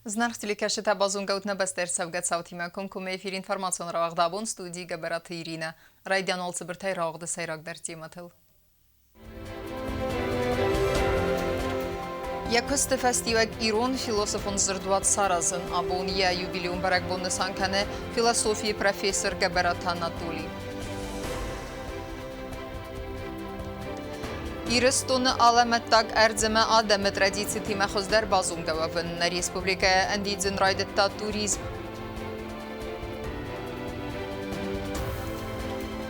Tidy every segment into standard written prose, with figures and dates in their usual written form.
Знархтили кашета базунгаутна бастер савгат саутима конкуме эфир информацион равагдабун студии габараты Ирина. Райдян олцы біртай рағды сайрак дәртематыл. Якысты фестиваль Ирон философун зырдуат саразын абун я юбилеум барак бонны санкане философии профессор Габарат Анатолий. Ирыстуны аламеттак әрдзімі адамы традиции тимахоздар базунгававын на республика әндейдзін райдетта туризм.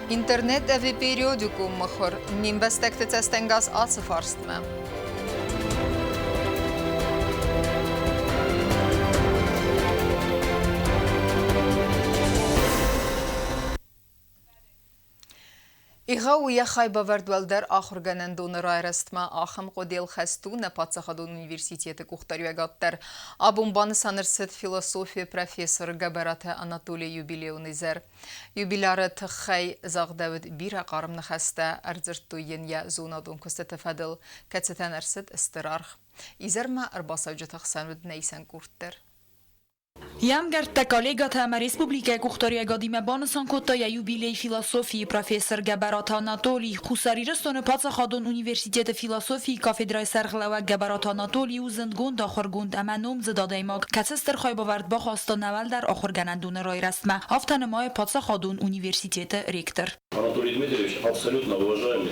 Интернет әві периодику мұхыр, нимбәстәкті тәстәнгаз асы фарстымы. Иғауия хайба вардуалдар ахырганан доныр айрастма ахым қодел хасту на Патсахадон университеті құқтарюагаттар. Абумбаны санырсыд философия профессор Габараты Анатолий юбилеуны зәр. Юбиляры тұққай зағдавыд бір ақарымны хаста әрдзірттуйын я зонадон күсті тәфәділ кәтсетен әрсід істірарх. Изерма арбасавжы тақсан өд нейсен күрттір. Ямгарта коллегата ама республика кухтория годима бонусон коттая юбилей философии профессор Габарат Анатолий хусарирстон Патсахадон университет философии кафедрай сарглава Габарат Анатолий узندگون آخرگوند اما نومز دادایماک کسستر خواهی باورد با خواست نول در آخرگنندون رای رسمه آفتن ماه Патсахадон университет ректор. Анатолий Дмитриевич абсолютно уважаемый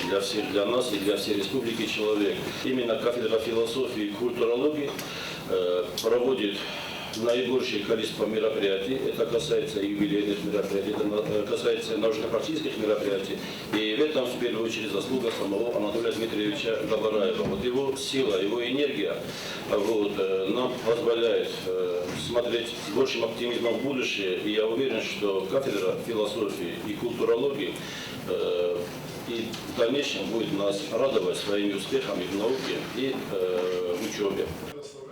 для нас и для всей республики человек. Именно кафедра философии и культурологии проводит наибольшее количество мероприятий. Это касается юбилейных мероприятий, это касается научно-практических мероприятий. И в этом, в первую очередь, заслуга самого Анатолия Дмитриевича Габараева. Вот его сила, его энергия нам позволяет смотреть с большим оптимизмом в будущее. И я уверен, что кафедра философии и культурологии и в дальнейшем будет нас радовать своими успехами в науке и учебе.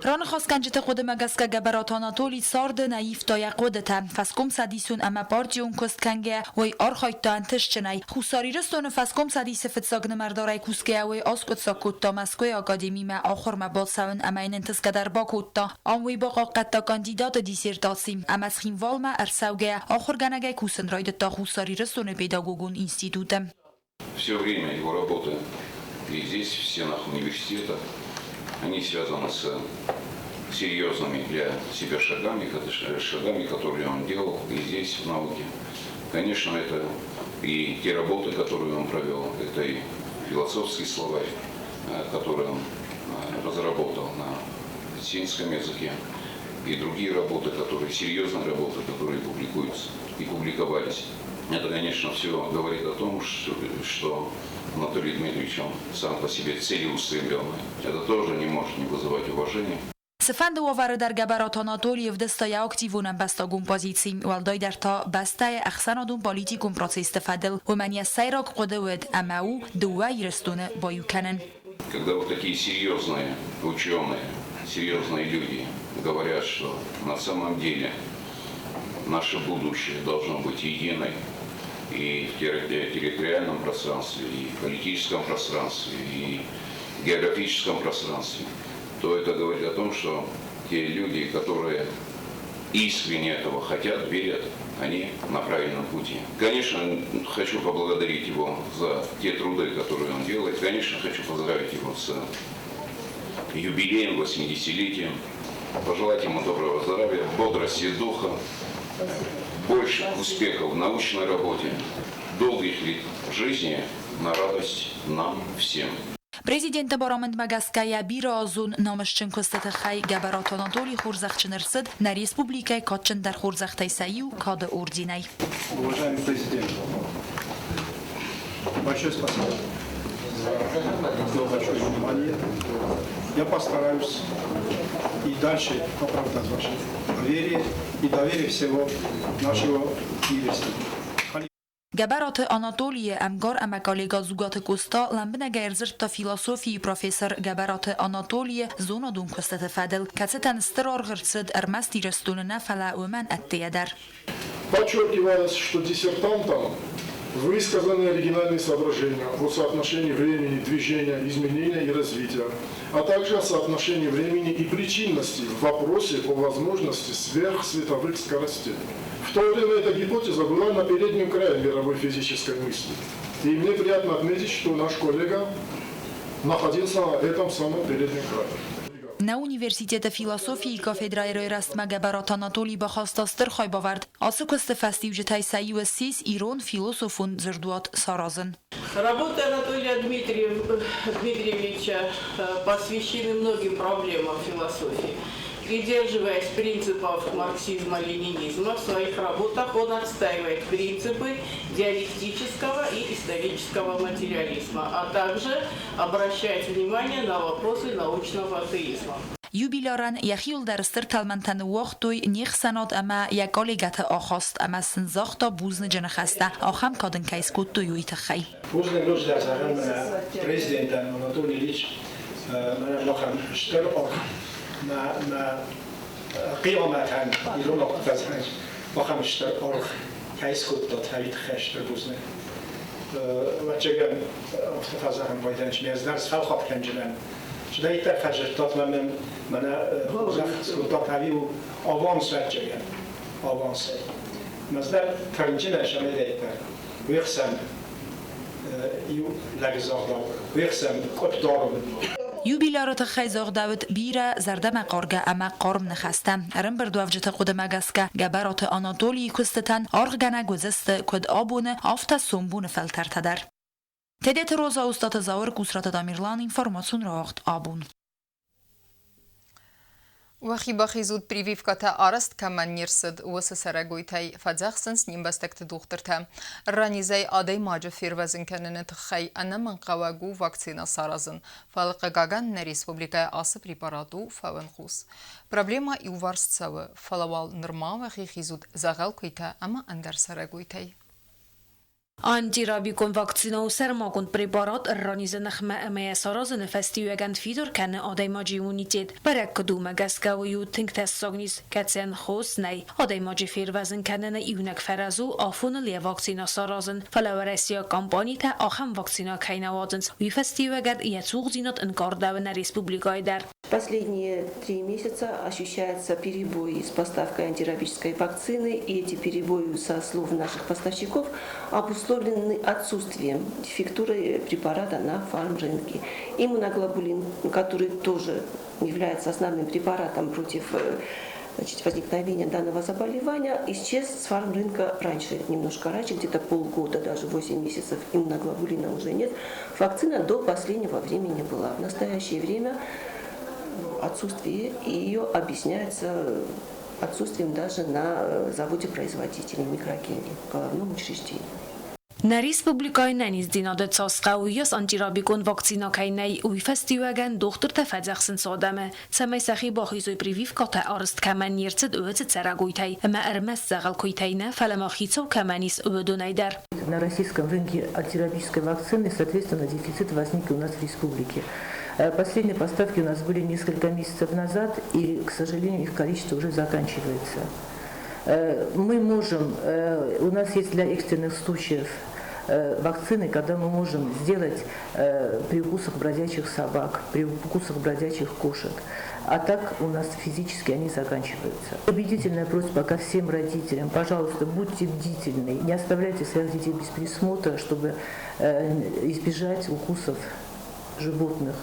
ران خواست کنجت خود مگسک Габарат Анатолий سارد نایف تا قدتم فسکم سدیسون اما پارتیون کست کنگه وی آرخایت انتش چنای خوساری رستون فسکم سدیس فتساگن مردارای کوسکه وی آسکت ساکت تا مسکوی آکادمی ما آخر مباد سون اما این انتسک در باکوت تا آن وی با قاقت تا کاندیدات دیسیرتاسیم اما سخیم والما ارساوگه آخر گنگه کوسن راید تا خوساری رستون پیداگوگون اینستیتوتم. Все время его работы и здесь, в стенах университета, они связаны с серьезными для себя шагами, которые он делал и здесь, в науке. Конечно, это и те работы, которые он провел, это и философский словарь, который он разработал на синском языке, и другие работы, серьезные работы, которые публикуются и публиковались. Это, конечно, все говорит о том, что Анатолий Дмитриевич сам по себе целеустремленный. Это тоже не может не вызывать уважения. سفند ووارد در Габарат Анатолий в дестая активунам бастагун позиций والدای در تا بستای اخسانادون политикум процесс тефадел ومن يسيرك قدوت اماو دوا يرستون بايوكنن. Когда вот такие серьезные ученые, серьезные люди говорят, что на самом деле наше будущее должно быть единой и в территориальном пространстве, и в политическом пространстве, и в географическом пространстве, то это говорит о том, что те люди, которые искренне этого хотят, верят, они на правильном пути. Конечно, хочу поблагодарить его за те труды, которые он делает. Конечно, хочу поздравить его с юбилеем, 80-летием. Пожелать ему доброго здоровья, бодрости духа, больше успехов в научной работе, долгих лет жизни на радость нам всем. Президент Барамент Магаская биразун намышчын көстеті хай Габарат Анатолий Хурзахчынырсыд на республикай Катчын дар Хурзахтай Саю кады ординай. Уважаемый президент, большое спасибо за большое внимание. Я постараюсь и дальше оправдать ваше доверие и доверие всего нашего университета. Габарат Анатолий امگار اما کالگا زوگات کوستا لمبنه گرزر تا فیلسوفی پروفسور Габарат Анатолий زونا دون کوستت فدل کتتن استرار غرسد ارمستی رستون نفلا ومن اتیدر. Подчеркивалось, что диссертантам Высказаны оригинальные соображения о соотношении времени движения, изменения и развития, а также о соотношении времени и причинности в вопросе о возможности сверхсветовых скоростей. В то время эта гипотеза была на переднем крае мировой физической мысли. И мне приятно отметить, что наш коллега находился на этом самом переднем крае. На Universitetet Filosofii Kafedraj Rörast Geberat Anatoli بخواستاستر خواهی باورد. آسو کست فستیوژ تایسایی و سیس ایران فیلسوفون زردوات سارازن. Работы Анатолия Дмитриевича посвящены многим проблемам философии. Придерживаясь принципов марксизма-ленинизма, в своих работах он отстаивает принципы диалектического и исторического материализма, а также обращает внимание на вопросы научного атеизма. Юбиляран яхیل درستر تلمنتن وقتوی نیخ سناد اما یکالیگت آخاست اما سنزاختا بوزن جنخسته آخم کادن کیس کود دویوی تخی. Buzne gružda zahan prezidentan Anatolij Ilić نخم اشتر ما قیامتن ایران اقتصادش نخم اشتر آرخ کیس کود داد هایت خشتر بوزنه و چگم اقتصادم بایدنش میازدرس خال خواب کنجلن شده ایتر خشتات من زخ هاوی و آوانس و چگم آوانس مزدر ترنجنش هم ایتر ویخسم یو لگزاردار ویخسم کپدارم Юбилярот خیزاق داود بیره زرده مقارگه اما قارم نخستم. ارم بردو افجت خود مگسکه گبرات آناتولی کستتن آرگنه گذست کد آبونه آفت سنبون فلتر تدر. تدیت روزا استاد زاور کسرات دامیرلان інформацун راخت آبون. وخی بخیزود прививката араст каманнирсид усы сарагойтай фадзахсенс нимбастакты духтырта. Ранизай адай маджа фирвазин каныны тхай анаман қавагу вакцина саразын. Фалқы гаган на республикая асы препарату фавенхус. Проблема и уварстсавы фалавал нырма вахи хизуд загал койта ама андар сарагойтай. Antirabikon vakcina u sermakon preparat ranize nechme emeje sarazene festiüegent fidor kenne adajmaji immunitet. Berek kaduma geske u ju tinktes szagnis kecen hos nej. Adajmaji férvezen kennene iunek ferezu afon lie vakcina sarazen. Falaveresia kampanite achem vakcina kajnavadzens. U festiüeged iye zugzinat en kardavene respublikai der. Последние 3 месяца ощущается перебой с поставкой антирабической вакцины, и эти перебои, со слов наших поставщиков, обусловлены отсутствием дефектуры препарата на фармрынке. Иммуноглобулин, который тоже является основным препаратом против возникновения данного заболевания, исчез с фармрынка раньше, немножко раньше, где-то полгода, даже 8 месяцев иммуноглобулина уже нет. Вакцина до последнего времени была. В настоящее время отсутствие ее объясняется отсутствием даже на заводе-производителя микрогений в головном учреждении. Na Respublikai izdinade caskaujas antirabikon vakcina kajnej új festiüegen dochter te fedzexen szademe. Szemej szexi baxizói privivka te arzt kemennyérced őcet szeragújtaj, eme ermesszegal kujtajne felemachicó kemenis ődönejder. На российском рынке антирабической вакцины, соответственно, дефицит возник у нас в республике. Последние поставки у нас были несколько месяцев назад, и, к сожалению, их количество уже заканчивается. Мы можем, у нас есть для экстренных случаев вакцины, когда мы можем сделать при укусах бродячих собак, при укусах бродячих кошек. А так у нас физически они заканчиваются. Убедительная просьба ко всем родителям, пожалуйста, будьте бдительны, не оставляйте своих детей без присмотра, чтобы избежать укусов животных,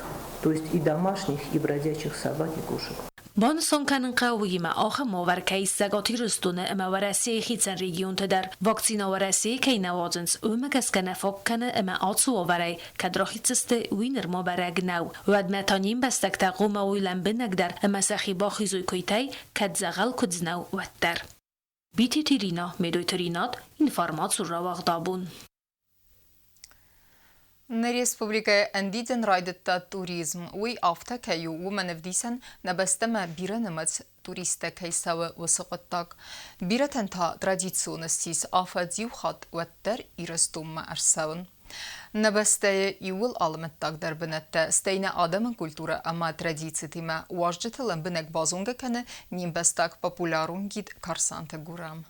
то есть и домашних, и бродячих собак и кошек. Banson kanın qawiyma axı movarkay sagati rustune ema warasi xitsan region tedar vakcina warasi kayna wadzens umagaskana fokkana ema atsu waray kadrahitsiste winner mobarag now wad metanim bastakta qoma wilan benagdar ema saxi baxizoy koytay kadzagal kudznaw wattar bititirina medoytrinat informatsiu rawagdabun. На республика Андиден райдетта туризм. Уй афта каю ومنفديسن نبستما بيرنمت туриста кайсавы высоқыттак. Биратен та традиционностис афа дивхат ваттар и растумма арсавын. Набастая иул алымыттак дарбынатта стейна адамын культура ама традиции тима уажжетылын бінек базунга кәні нембастак популярун гид карсанты гурам.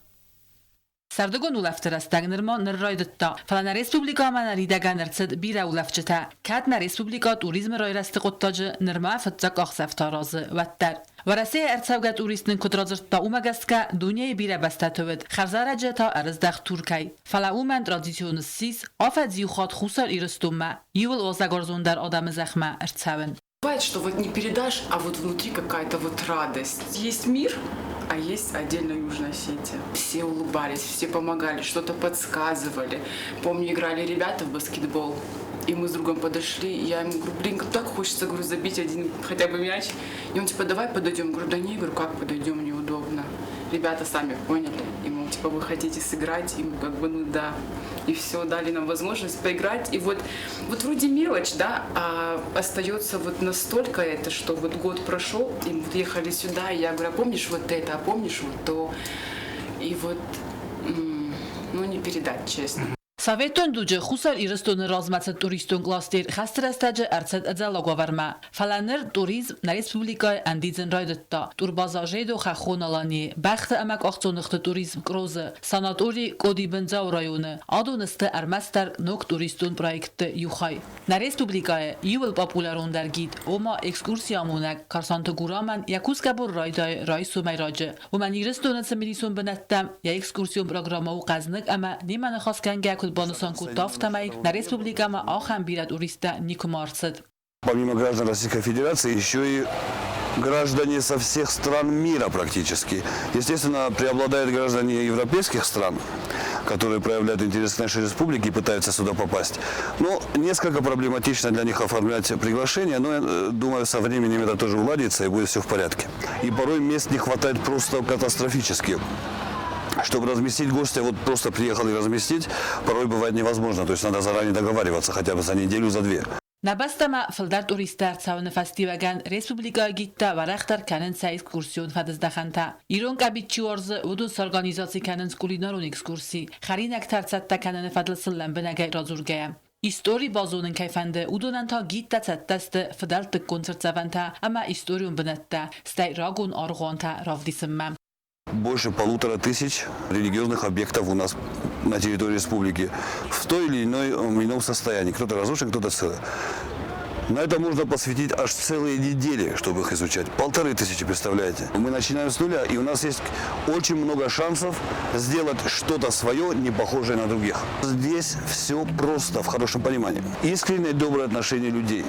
Sardogonu lefteresteg nirma nirraydetta. Falan Respublika man ridegan erced bira ulefceta. Kadna Respublika turizm rayresti qottacı nirma fıtzak axseftarazı vetter. ورسه ارتساوگت اوریستن کدرازرت تا اومگسکه دنیای بیره بسته توید خرزارجه تا ارزدخ ترکی فلا اومن ترادیسیون سیس آفت زیوخات خوصر ایرستومه یول اوزاگارزون در آدم زخمه ارتساون. Бывает, что вот не передашь, а вот внутри какая-то вот радость. Есть мир, а есть отдельно Южная Осетия. Все улыбались, все помогали, что-то подсказывали. Помню, играли ребята в баскетбол. И мы с другом подошли, и я ему говорю, блин, так хочется, говорю, забить один хотя бы мяч. И он типа, давай подойдем. Я говорю, да не, говорю, как подойдем, неудобно. Ребята сами поняли, и мол, типа, вы хотите сыграть, и мы как бы, ну да. И все, дали нам возможность поиграть. И вот вроде мелочь, да, а остается вот настолько это, что вот год прошел, и мы ехали сюда, и я говорю, а помнишь вот это, а помнишь вот то. И вот, ну не передать, честно. Советон дуджи хусар ирстон размацет туристон кластер хастрастаджи арцет адзалаговерма. Фаланер туризм на республика андизен райдетта. Турбазажи до хахоналани. Бахт амак 18 туризм крозе. Санаторий коди бензау районы. Адонсте армастер нок туристон проект юхай. На республика ювел популярон در گید. Ома экскурсия мунак карсанта гураман якуска бор райдай райсу майраджи. ومن ирстон цемилисон бенеттам я экскурсион программа у казник ама неман хасканга Бонусон Кутовтамай на республика ма ахам бират уриста Никумарцет. Помимо граждан Российской Федерации, еще и граждане со всех стран мира практически. Естественно, преобладают граждане европейских стран, которые проявляют интерес к нашей республике и пытаются сюда попасть. Но несколько проблематично для них оформлять приглашение, но я думаю, со временем это тоже уладится и будет все в порядке. И порой мест не хватает просто катастрофически. Чтобы разместить гостя, вот просто приехал и разместить, порой бывает невозможно. То есть надо заранее договариваться, хотя бы за неделю, за две. Набастама филдар туристар цавн фестиваган республика гитта ва рахтар канен экскурсион фадыздаханта. Ирон кабитчуарз удус организации канен кулинарон экскурсии. Харинак тарцатта канен фадлсыллан бенагай разургая. Истории базонен кайфанде удонан та гитта цаттаст фдалт концерт заванта, ама историон бенетта, стай рагун аргонта равдисымма. Больше 1500 религиозных объектов у нас на территории республики в той или ином состоянии. Кто-то разрушен, кто-то целый. На это можно посвятить аж целые недели, чтобы их изучать. 1500, представляете? Мы начинаем с нуля, и у нас есть очень много шансов сделать что-то свое, не похожее на других. Здесь все просто, в хорошем понимании. Искреннее доброе отношение людей.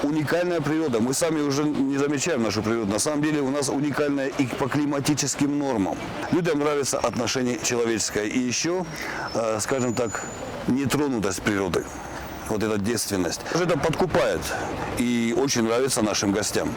Уникальная природа. Мы сами уже не замечаем нашу природу. На самом деле у нас уникальная и по климатическим нормам. Людям нравится отношение человеческое. И еще, скажем так, нетронутость природы. Вот эта девственность. Это подкупает и очень нравится нашим гостям.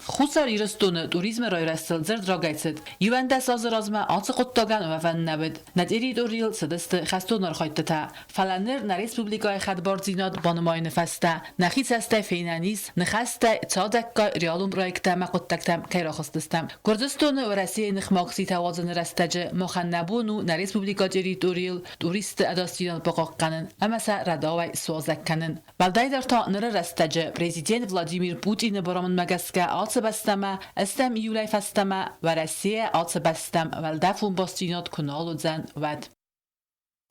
Хусар ирстон туризм райрастел зердрагайцет. Ювентас азразма ацқоттаган вафан набд. На территориал садست خستونر خایتتا. فلانر на республикай хадбарзинат банмайн фаста. Нахиц аста фейнанис. Нахаста цадакка реалум проекта мақоттактам кайрахастастам. Курдистон و Россия нахмакси тавазн растаджи моханнабуну на республика территориал турист адастинал бақаққанын. Амаса радавай суазакканын. Балдай дар та нр растаджи президент Владимир Путин барамын магаска بستم استم یولای فستم و رسیه آت بستم و دفون باستینات کنال و زن ود.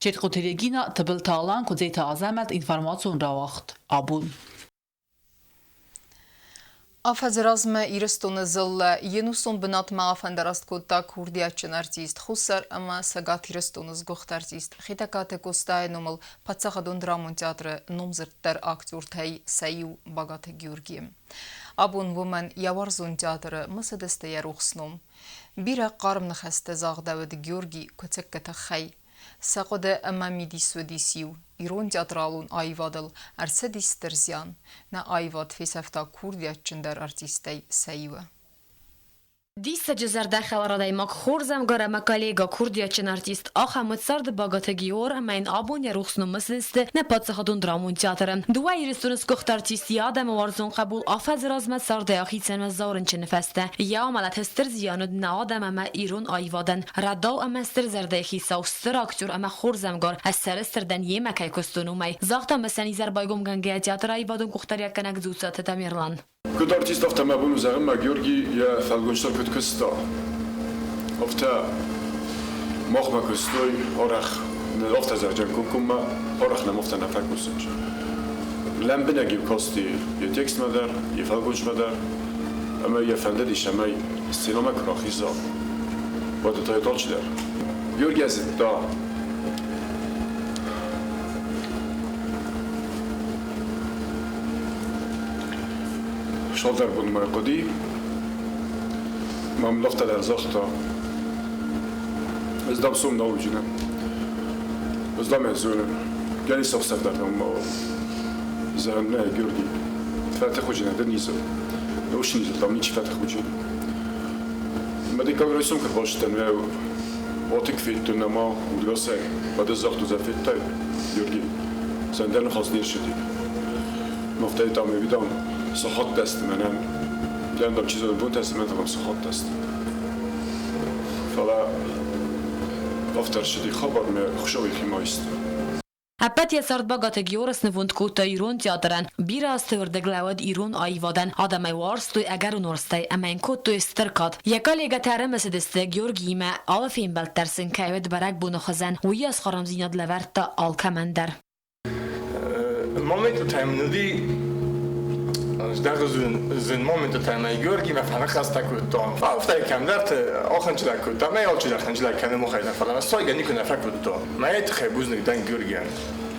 چت قطرگینا تبل تالان که زیت آزمت اینفرماسیون را وقت آبون. Афазразма ирстон зыл енусон бинат мафандараст кота курдиячен артист хусар ама сагат ирстон згохт артист хитакате костай номал пацахадон драмон театры номзырттар актер тай саю багате Георгием. Абун вумен яварзун театры мысадесте ярухсном. Бира қарымны хасты зағдавыды Георгий көтеккеті хай. Сақоды әмәмиди сөдесиу. Ирон театралун айвадыл әрсәдістір зян. На айвад фесафта курдиячындар артистай сәйуі. Диса جزردخل رادای ماک خورزم گره مکالیگا کردیاچن ارتیست آخه متصارد باگاتگیور اما این آبون یا روخسنو مثلست نپاد خدون درامون تیاترم دوای ایرستونس کخت ارتیست یادم وارزون قبول آفز رازمت سارده آخیتسن و زارن چه نفسته یا عملت هستر زیاند نادم اما ایرون آیوادن رداو اما استر زرده خیسا و ستر اکتور اما خورزم گر از سر استردن یه مکای کستونو می زاختا مثلا زر بایگم گنگه تیاتر آیوادون کختر یک کنک زوزات تمیرلان Код артистов там был узарем Георгий я фалгонштор код коста. Офта مخما کستوی آرخ نرفت از اجام کم آرخ نمفت نفکوسنج لم بنگیم کاستی یه تکست مدر یه فلگوش مدر اما یه فنده دیش اما سینما کراخیزا با دتای دالچ در بیورگی از دا شال در بود مرقدی مام لفت در زختا از دام سوم ناوجینم از دام ازونم گلی صف صف در دام زن نه گردی فتح خوجی ندر نیزم نوش نیزم دام نیچ فتح خوجی مدی کار رسوم که باشتن و وقتی فیت تو نما ودراسه بعد زخت و زفیت تای گردی زندان خاص دیر شدی مفتای تامی بیدام صحت دست منم دارم چیزا رو بون دست من تمام صحت دست فلا افتر شدی خبر می خوشوی خیمایست Аппет я сард багат георас невунд кута ирун театран бира стырдыглавад ирун айвадан адамай варстой агар унорстай амайн кутто стыркат якалега тарамасыдысты георгима алафин балтарсын кайвет барак буну хазан уяс харамзинад лаверта алкамандар Момент time nudi زن moment time گیورگی و فنا خسته کردم. فافتای کم درت آخن چلا کردم. من یال چلا خن چلا کنم مخیل فلان. سایه نیکو نفر کردم. من یه تخیل بوزنگ دن گیورگیان.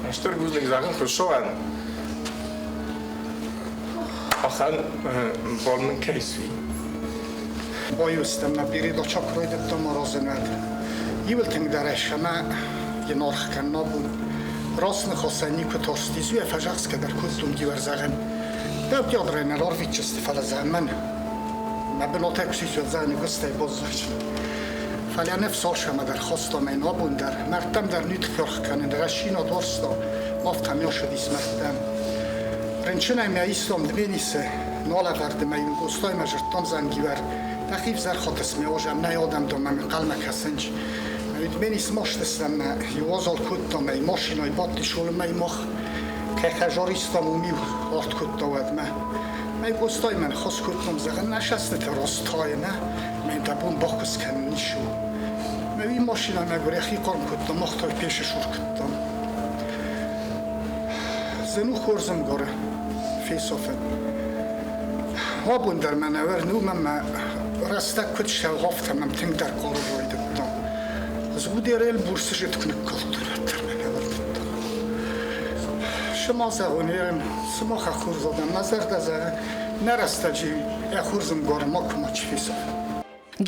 اشتر بوزنگ زاگن خوشوان. آخن بالمن کیسوی. بایستم نبیری دو چکروی دبتم مرازنات. یولتنگ درش ما یه نرخ کن نبود. راست نخواسته نیکو ترستیزوی فجاعت که در کدوم گیور زاگن. ده بیادره نرارویچ استفاده زمان ما بنوته کشیش زنی گسته بازش فعلی نفسش هم در خواست من نبود در مردم در نیت فرق کنن در شینا دوستا مافتم یا شدیس مردم رنچنای میایستم دبینیسه ناله ورد میون گستای مجرتام زنگیور تخیف زر خاطس میاجم نیادم دم من قلم کسنج دبینیس ماشتستم یوازال کدام می ماشینای باتی شول می مخ که خجاریستم و میو آرد کد داود من گستای من خواست کدام زغن نشسته تراستای نه من دبون باکس کن نیشو من این ماشین هم نگوری اخی قرم کدام مختای پیش شور کدام زنو خورزم گاره فیصافت ها بون در من اور نو من رسته کد شو هافتم من تنگ در کار روی دبتم زودی ریل بورسش تکنک کلتونت در من اور دبتم شما زغونیرم سما خور زدم نظر دزه نرسته جی خورزم گاره ما کماچ فیصافت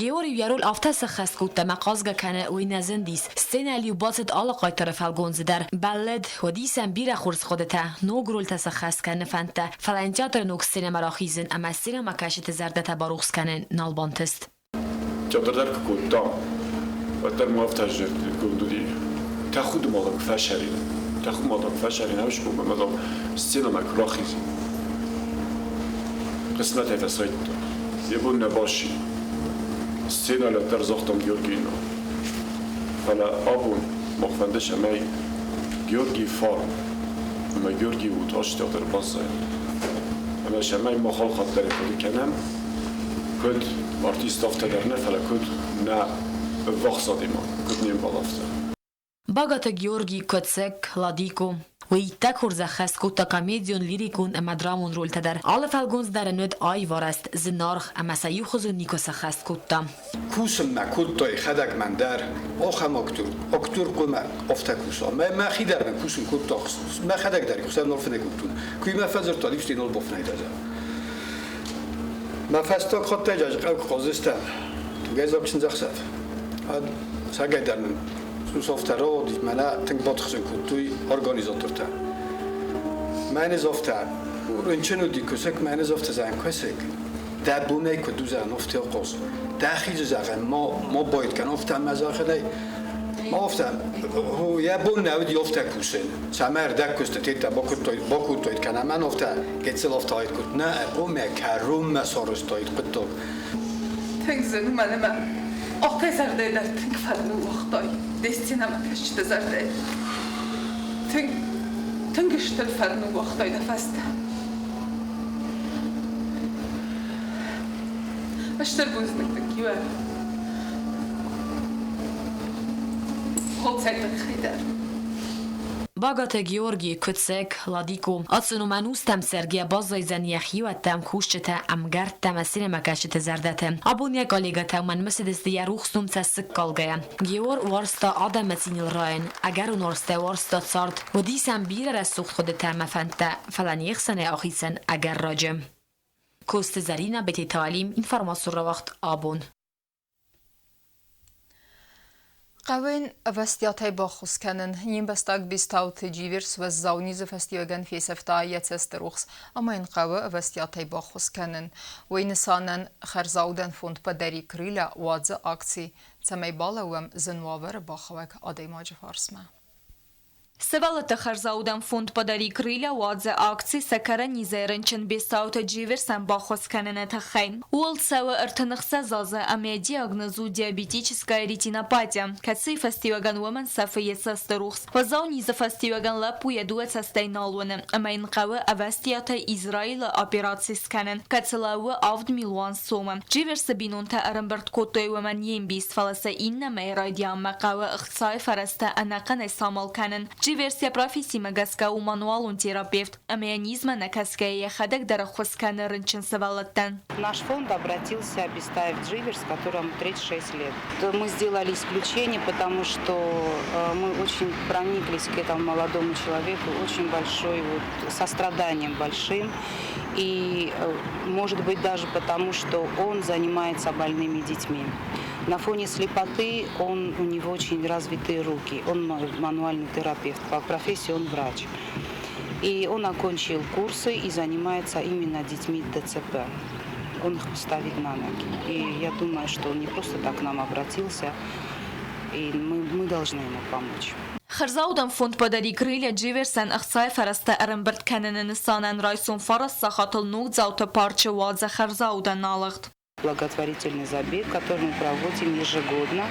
Georgi Yarul aftasa khast kutta maqazga kana oy nazindis ssenali ubasat alaqay taraf algonzidar ballad hodisam bira khurs khodata nogrul tasa khast kana fanta falantiatr nok sinema rakhizin ama sinema kashit zardata barukhs kanen nalbantist جادر کودتا و در موافقت گندودی تاخود مالک فشاری تاخود مالک فشاری نمیشه بود مثلا سینما راخیزی قسمت فسایت یه بون نباشی سینا لتر زختم گیورگینو فلا آبون مخفندش امی گیورگی فارم اما گیورگی وطاش تقدر بازای اما شمی مخال خاطر کلی کنم کد آرتیست افته درنه فلا کد نه وقت زادیما کد نیم بالافته Багата Георги Коцек Ладико وی تکور زخست کوتا کامیدیون لیریکون اما درامون رول تدر آل فالگونز در نود آی وارست زنارخ اما سیوخزو نیکو سخست کوتا کوسم ما کوتای خدک من در آخم اکتور قوم افته کوسا ما خی در من کوسم کوتا خصوص ما خدک داری خصوصا نرفه نکوتون کوی ما فزر تالیفش دینال بفنه دازم ما فستاک خود تجاج قلق قازستم تو گیزا بشن زخصف ساگه در من سوفترا دیت ملا تنگ باتخشن کوتوی ارگانیزاتورتر من زافتر رنچنو دی کسک من زافت زن کسک دبونه که دو زن افتی قاس دخیج زغن ما باید کن افتم مزاخنه ما افتم هو یه بون نودی افته کوسن سمر دک کست تیتا با کوتوید کنه من افته گتسل افتاید کت نه قومه کروم مسارستاید قطب تنگ زنو من آقای زرده در تنگ فرنو وقتای دستی نمکشت زرده تنگشت فرنو وقتای دفسته اشتر بوزنک دکیوه Hochzeit خیدر باگات گیورگی کتسک لادیکو آتسونو منوستم سرگی بازای زنیخی و تم خوشته امگر تمسیر مکشت زردته ابونیا گالیگتا من مسدس دی روخستم تسک کالگه گیور وارستا آدم متینل راین اگر اونورستا وارستا صارت و دیسم بیر رسوخت خود تم فنتا فلان یخسنه آخیسن اگر راجم کوست زرینا بتی تعلیم اینفرماسور وقت آبون قوين فستياتي باخوس كانن نيم بستاق بيستاو تجيفيرس وزاونيز فستيوغن في سفتاية تستروخس اما ان قوة فستياتي باخوس كانن وينسانن خرزاودن فوند بداري كريلا وادز اكسي تسمي بالاوام زنوابر باخوك ادي ماج فارسما Севалата харзаудам фонд подари крылья вадзе акции сакара низеренчен бестаута дживерсен бахос каненета хайн. Уолсава артанахса заза аме диагнозу диабетическая ретинопатия. Каци фастиваган умен сафиеца старухс. Вазау низа фастиваган лапу ядует састейналуне. Аме инқавы авастията Израиля операции сканен. Кацелауы авд милуан сома. Дживерса бинунта арамберт котой умен ембист фаласа инна мейрайдиан макавы ихцай фараста анакан самал канен. Версия профессии магаска у мануалун терапевт. Амионизма на каская ходок дарахоскана рынченсовалаттан. Наш фонд обратился, обеставив Дживерс, которому 36 лет. Мы сделали исключение, потому что мы очень прониклись к этому молодому человеку, очень большой, состраданием большим. И, может быть, даже потому, что он занимается больными детьми. На фоне слепоты у него очень развитые руки. Он мануальный терапевт, по профессии он врач. И он окончил курсы и занимается именно детьми ДЦП. Он их ставит на ноги. И я думаю, что он не просто так к нам обратился, и мы должны ему помочь. خرزاودن فوند پدری کریل جیورسن اخصای فرسته ارنبرد کنن نسانن رایسون فرس سخاتل نوک زاوت پارچه وادز خرزاودن نالخت. Благотворительный забег, который мы проводим ежегодно.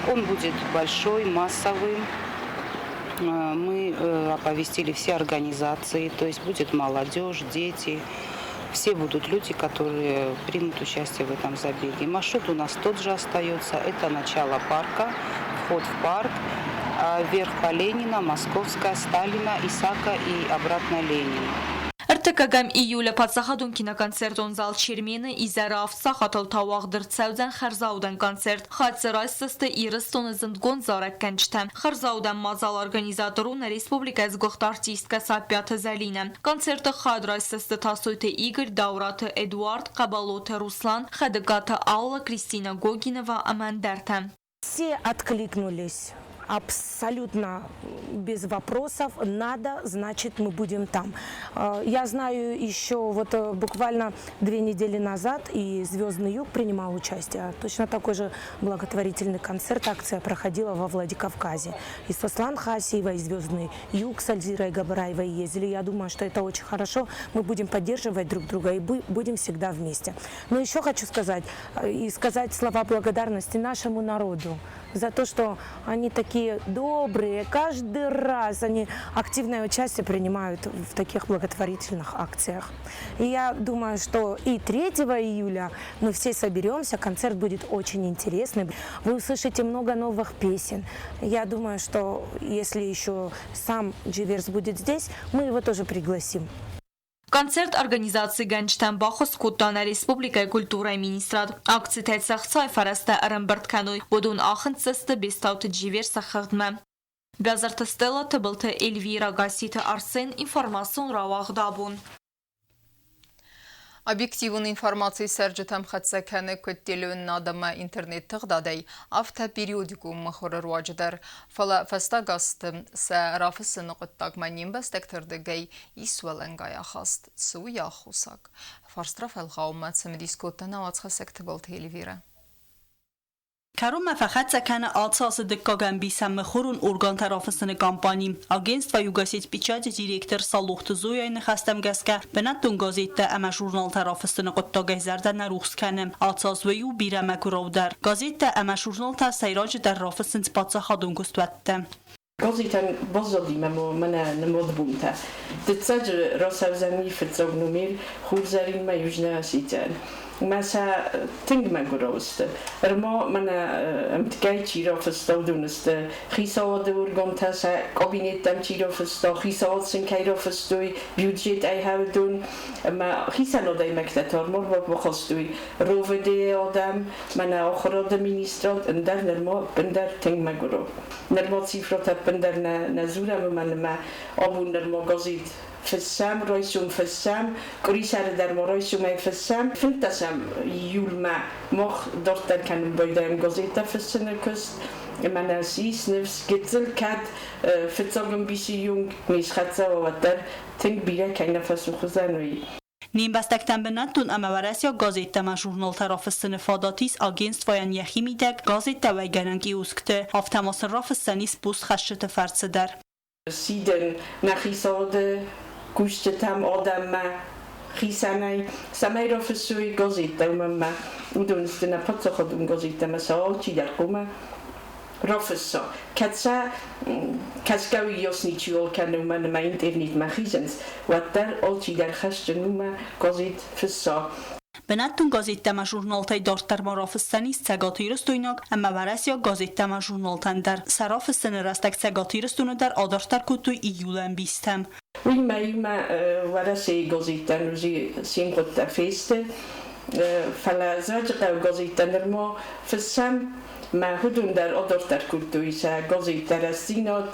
Он будет большой, массовый. Мы оповестили все организации, то есть будет молодежь, дети. Все будут люди, которые примут участие в этом забеге. Маршрут у нас тот же остается. Это начало парка, вход в парк, вверх по Ленина, Московская, Сталина, Исака и обратно Ленина. ارتكاقم إيولا باتساخدون كنا كونسرتون زال شيرمين إزاراف ساخطل تاواغ درتساودن خرزاودن كونسرت خادس رايستست إيرستون زندگون زارك كنجتم خرزاودن مازال организаторون республика زگوخت ارتيستكا سابيات زالينم كونسرت خاد رايستست تاسويت إيغر دورات إدوارد قبالوت روسلان خدقات Алла, Кристина Гогинова, Амандертам. Все откликнулись. Абсолютно без вопросов. Надо, значит, мы будем там. Я знаю еще вот буквально 2 недели назад и «Звездный юг» принимал участие. Точно такой же благотворительный концерт, акция проходила во Владикавказе. И с Аслан Хасиевой, и «Звездный юг» с Альзирой Габараевой ездили. Я думаю, что это очень хорошо. Мы будем поддерживать друг друга и будем всегда вместе. Но еще хочу сказать слова благодарности нашему народу за то, что они такие добрые, каждый раз они активное участие принимают в таких благотворительных акциях. И я думаю, что и 3 июля мы все соберемся, концерт будет очень интересный. Вы услышите много новых песен. Я думаю, что если еще сам Дживерс будет здесь, мы его тоже пригласим. Концерт организации Ганчтан Бахос Кутана Республика культуры министрат. Акции тайцахцай фараста Арамбертканой будун ахынцысты бестауты Дживерса хагдма. Бязартыстела табылты Эльвира Гасита Арсен информацион равагдабун. Объективную информацию сержетам хатсаканы көттелуін надама интернет тығдадай автопериодику махоры руадждар. Фала фастагасты са рафысын ұқыттақ манемба стектордыгай исуалангай ахаст цу яхусак. Фарстраф алғаумат самедискоттана вацха секты болты Эльвира. Карума фахатса кана алтсасы дыккаган бисам мхурун орган тарафысыны кампани. Агентство югасет печати директор Салухты Зояйны хастам гаска бенаттун газетта ама журнал тарафысыны qottagay zardan ruhs kanım. Altsaz ve yu birama kurovdar. Gazetta ама журнал та сайрaj dar rafısın spatsa xadun gustvatta. Gazetan bazadima mana namodbunta. Tetsaj rasavzani fitsognomir khurzarin ma yujna sitan. Masa ting magurosde. Ermo mana mtgei chiro versto duneste. Gisode urgonta sa kabinet am chiro versto. Gisod sin kairo verstoi budget ai hou doen. Ma gisano dai maktator mor wat khostoi. Rovede adam mana ochrode ministrot en daar nermo bender ting maguro. Nermo cifrota bender na zura mana ma abun nermo gazit. فسام رئیسم فسام کریسر در مرایسم فسام فلتسام یولما مخ دکتر کنم باید گازیتا فسن کست من اسیس نفس گتل کد فتاگم بیسی یونگ میشخصه و در تنگ بیره که نفس خزانوی Նիմբաստակտան բնատուն ամավարասյա գազետտամա ժուրնալ տարաֆսսնը ֆադատիս ագենստվայան յախիմիդակ գազետտավայ գանանքի ուսկտը ավտամասն ռաֆսսանիս բուս խաշտը ֆարցդար Siden nachisode kustetam odamma khisanai samairo fsui gazeta mamma udunstena patsakhadum gazeta masalchi darkuma rafsa katsa kaskawi yosnichul kanuma na internet machizens watar olchi dar khashtenuma gazet fsa Բնատուն գազետտամա ժուրնալտայ դորտար մարաֆսանից ցագաթիրս տույնակ ամավարասյա գազետտամա ժուրնալտան դար սարաֆսանը ռաստակ ցագաթիրս դար ադարտար կուտու իյուլան բիստամ Oui, ma varase gazeta nuzi simqotta feste fala zajqa gazeta nermo fsam ma hudun dar adortar kultu isa gazeta rasinot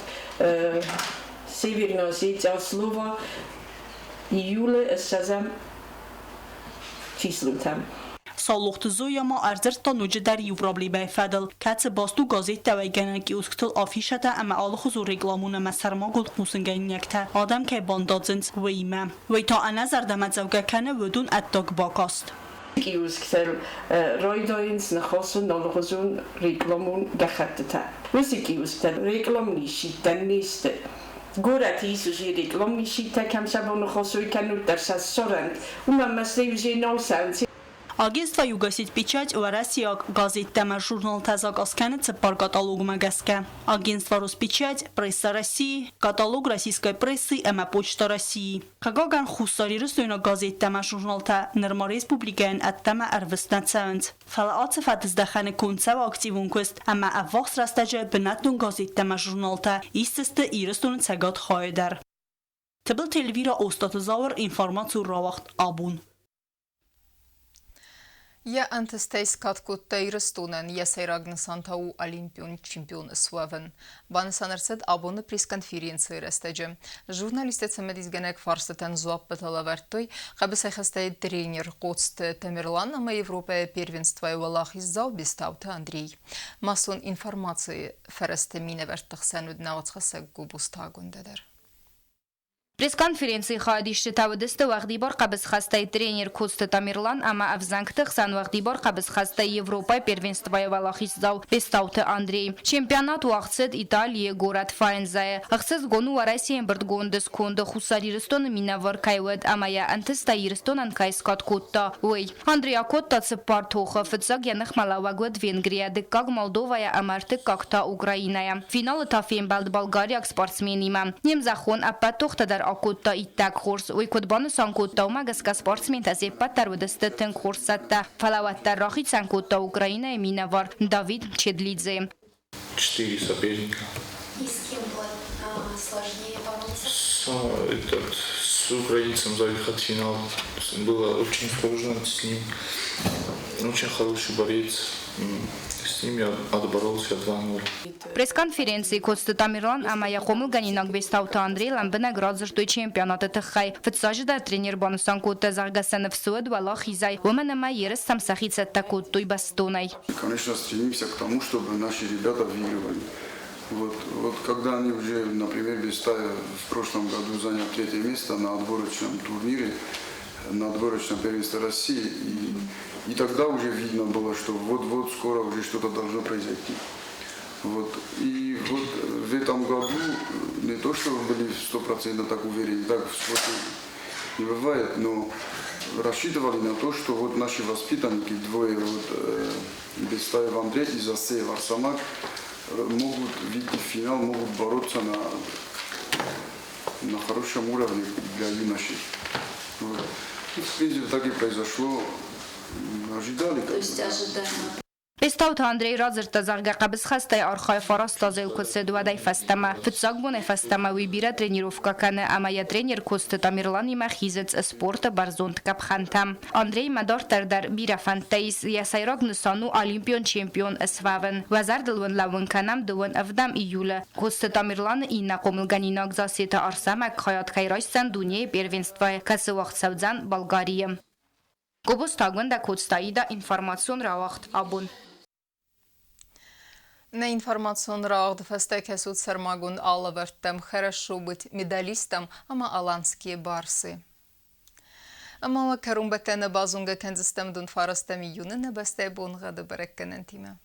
severno sitja slova iule sazam çislutam Սալուխտ զոյամա արձրտան ուջդար Եվրոպլի բայֆադլ կացը բաստու գազետա վայ գանակի ուսկտլ աֆիշատա ամա ալխուզու ռեկլամունը մասարմագուլ խուսնգայնյակտա ադամ կայ բանդածնց վեյմա վեյտա անազար դամացավգականը վդուն ատտոկ բակաստ Ki usktel roidoins nachosun ալխուզուն ռեկլամուն գախատտա Վսիկի usktel ռեկլամնի շիտան նիստը Գորատի սուժի ռեկլամնի շիտա կամսաբոն խոսոյ կանուտ դարսաս սորանդ Ումա մասնեյ ուժի նոլսանց Агентство «Югосить печать» в России газеттама журнал «Тазак Асканы» цепар каталог Магаска. Агентство «Роспечать», пресса России, каталог российской прессы, эма почта России. Кагаган хусари растойна газеттама журнал «Та» нерма республикаен аттама арвестнацевент. Фалаатсев атыздаханы концева активун куст, эма аввахс растаджа бенатнун газеттама журнал «Та» истесты ирыстун цагат хайдар. Тыбыл телевира остатызавр информацию равахт абун. Я антестейс каткутта ирыстунен, я сайрагнасантау олимпион чемпион свавен. Банасанарсед абоны пресс-конференции растеджи. Журналистец медизгенек фарстетен зуап беталавертой, хабисайхастей тренер Коцт Тамерлан, ама Европа первенства и Валах иззау бестауты Андрей. Масон информации фересте миневертах сенудна отхасек губустагундедер. Пресс-конференции хаадишти тавдысты вагдибор қабыз хастай тренер Коцт Тамерлан, ама авзангтых сан вагдибор қабыз хастай Европа первенства и Валах иззау бестауты Андрей. Чемпионат уақцет Италия город Файнзае. Ахсыз гону Россия бирдгондыс конды хусарирыстон минавар кайвед, ама я антеста ирыстон анкайскат котта. Ой, Андрея котта цепар тоха фыцаг янах малавагвед Венгрия, дыккаг Молдовая, амарты какта Украиная. Финал тафем балд Болгария спортсменима. Немзахон аппа тохтадар акутта иттак хорс. Ой кодбаны санкутта умагаска спортсмен тазеппат тарвыдыстытын хорсатта. Фалаваттар рахит санкутта Украина и минавар Давид Чедлидзе. 4 соперника. И с кем было сложнее бороться? С украинцем за выход в финал. Было очень сложно с ним. Очень хороший борец. С ним я отборолся 2-0. Пресс-конференции Коцт Тамерлан, ама я хомыл ганинак бестаута Андрей ламбына градзыртой чемпионаты тыхай. Фытсажда тренер банусан котта заргасанов суэд валах изай. Оманама ерес самсахица такуттой бастонай. Конечно, стремимся к тому, чтобы наши ребята выигрывали. Вот когда они уже, например, Бестая в прошлом году занял 3-е место на отборочном турнире, на отборочном первенстве России, и тогда уже видно было, что вот скоро уже что-то должно произойти. И вот в этом году не то, что были 100% так уверены, так в спорте не бывает, но рассчитывали на то, что вот наши воспитанники, двое, Бестаев Андрей и Засеев Арсамак, могут выйти в финал, могут бороться на хорошем уровне для юношей. И в принципе так и произошло. ожидали. То есть ожидаемо. Пестаут Андрей Разерта Заргака Бесхастай Архай Фараста Зелкосе Дуадай Фастама. Фитсагбуне Фастама Вибира тренировка Кане, а моя тренер Косты Тамирлани Махизец спорта Барзонт Капхантам. Андрей Мадар Тердар Бира Фантейс Ясайраг Нусану Олимпион чемпион Свавен. Вазардалван Лаван Канам Дуан Авдам Июля. Косты Тамирлан и Накомилганинак Засета Арсама Кхаят Кайрайсан Дуне Первенства Касывахт Савдзан Болгария. Гобус Тагванда Кодстаида информацион Равахт Абун. На информацион рауд фестекесут Сармагун Алавертем хорошо быть медалистом, ама аланские барсы. Ама Карумбетена базунга кензистем дун фарастем юны небесте бунга да береккенентиме.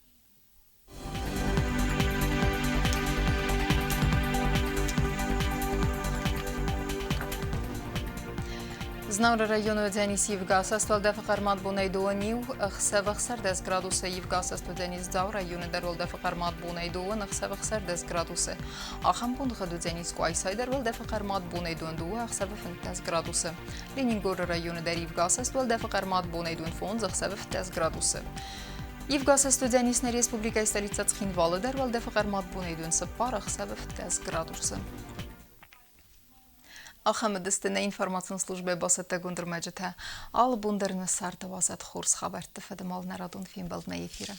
Знавра району Денис Евгасас Валдефа Кармат Бунайдуанил Хсевах Сардес градуса Евгасас Денис Зау районы дар Валдефа Кармат Бунайдуан Хсевах Сардес градуса Ахам Бунгаду Денис Куайсайдер Валдефа Кармат Бунайдуан Дуа Хсевах Фентес градуса Ленингор районы дар Евгасас Валдефа Кармат Бунайдуан Фонз Хсевах Фентес градуса Евгасас Денисна Республика столица Цхинвала дар Валдефа Кармат Бунайдуан Сапара Хсевах Фентес градуса Ахамедистина информацион службе басата гундр мәҗете ал бундырны сарта вазат хурс хабарты федемал нарадун фин балдна ефира.